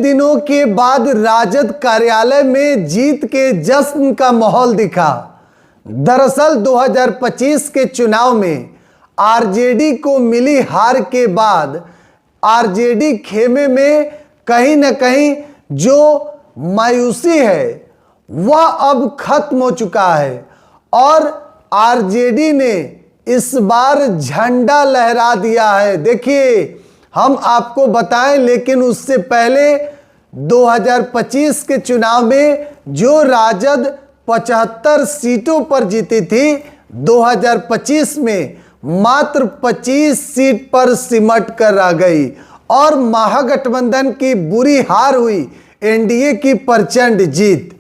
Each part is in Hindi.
दिनों के बाद राजद कार्यालय में जीत के जश्न का माहौल दिखा। दरअसल 2025 के चुनाव में आरजेडी को मिली हार के बाद आरजेडी खेमे में कहीं न कहीं जो मायूसी है वह अब खत्म हो चुका है और आरजेडी ने इस बार झंडा लहरा दिया है। देखिए, हम आपको बताएं, लेकिन उससे पहले 2025 के चुनाव में जो राजद 75 सीटों पर जीती थी, 2025 में मात्र 25 सीट पर सिमट कर रह गई और महागठबंधन की बुरी हार हुई, एनडीए की प्रचंड जीत।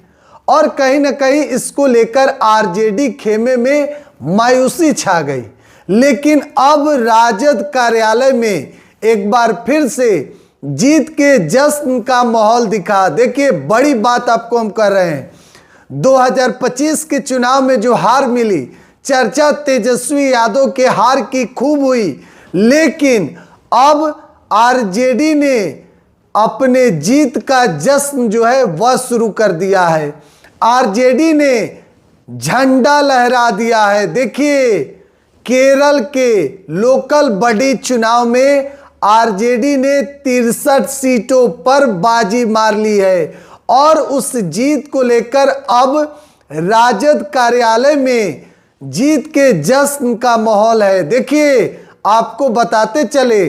और कहीं ना कहीं इसको लेकर आरजेडी खेमे में मायूसी छा गई। लेकिन अब राजद कार्यालय में एक बार फिर से जीत के जश्न का माहौल दिखा। देखिए, बड़ी बात आपको हम कर रहे हैं, 2025 के चुनाव में जो हार मिली, चर्चा तेजस्वी यादव के हार की खूब हुई, लेकिन अब आरजेडी ने अपने जीत का जश्न जो है वह शुरू कर दिया है। आरजेडी ने झंडा लहरा दिया है। देखिए, केरल के लोकल बॉडी चुनाव में आरजेडी ने 63 सीटों पर बाजी मार ली है और उस जीत को लेकर अब राजद कार्यालय में जीत के जश्न का माहौल है। देखिए, आपको बताते चले,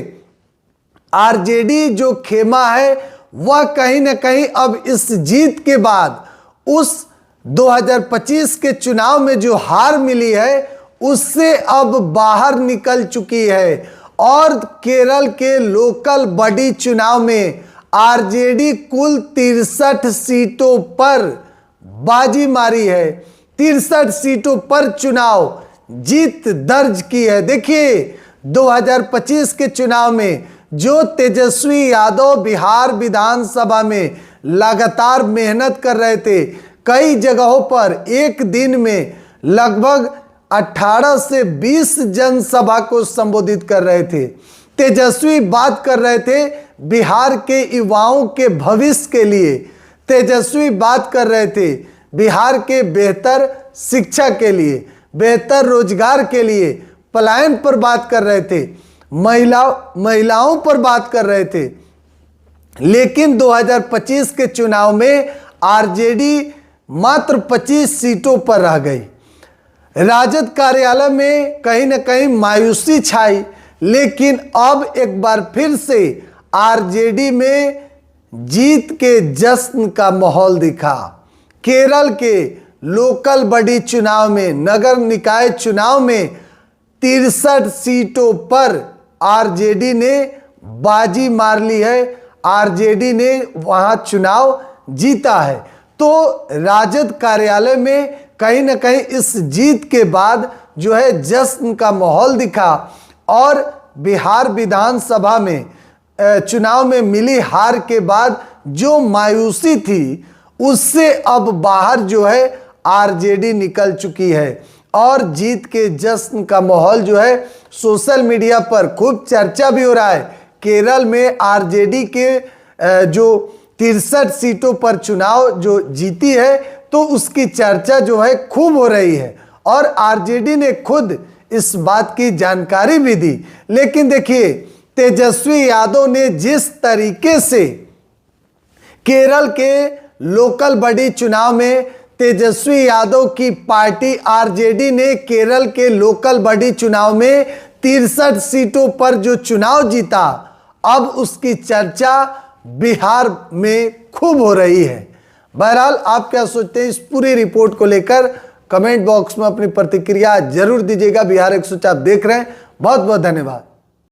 आरजेडी जो खेमा है वह कहीं ना कहीं अब इस जीत के बाद उस 2025 के चुनाव में जो हार मिली है उससे अब बाहर निकल चुकी है और केरल के लोकल बॉडी चुनाव में आरजेडी कुल 63 सीटों पर बाजी मारी है, 63 सीटों पर चुनाव जीत दर्ज की है। देखिए, 2025 के चुनाव में जो तेजस्वी यादव बिहार विधानसभा में लगातार मेहनत कर रहे थे, कई जगहों पर एक दिन में लगभग 18 से 20 जनसभा को संबोधित कर रहे थे। तेजस्वी बात कर रहे थे बिहार के युवाओं के भविष्य के लिए, तेजस्वी बात कर रहे थे बिहार के बेहतर शिक्षा के लिए, बेहतर रोजगार के लिए, पलायन पर बात कर रहे थे, महिलाओं पर बात कर रहे थे। लेकिन 2025 के चुनाव में आरजेडी मात्र 25 सीटों पर रह गई। राजद कार्यालय में कहीं ना कहीं मायूसी छाई, लेकिन अब एक बार फिर से आरजेडी में जीत के जश्न का माहौल दिखा। केरल के लोकल बॉडी चुनाव में, नगर निकाय चुनाव में 63 सीटों पर आरजेडी ने बाजी मार ली है, आरजेडी ने वहां चुनाव जीता है। तो राजद कार्यालय में कहीं ना कहीं इस जीत के बाद जो है जश्न का माहौल दिखा और बिहार विधानसभा में चुनाव में मिली हार के बाद जो मायूसी थी उससे अब बाहर जो है आरजेडी निकल चुकी है और जीत के जश्न का माहौल जो है सोशल मीडिया पर खूब चर्चा भी हो रहा है। केरल में आरजेडी के जो 63 सीटों पर चुनाव जो जीती है तो उसकी चर्चा जो है खूब हो रही है और आरजेडी ने खुद इस बात की जानकारी भी दी। लेकिन देखिए, तेजस्वी यादव ने जिस तरीके से केरल के लोकल बॉडी चुनाव में तेजस्वी यादव की पार्टी आरजेडी ने केरल के लोकल बॉडी चुनाव में 63 सीटों पर जो चुनाव जीता, अब उसकी चर्चा बिहार में खूब हो रही है। बहरहाल, आप क्या सोचते हैं इस पूरी रिपोर्ट को लेकर? कमेंट बॉक्स में अपनी प्रतिक्रिया जरूर दीजिएगा। बिहार 104 आप देख रहे हैं। बहुत बहुत धन्यवाद।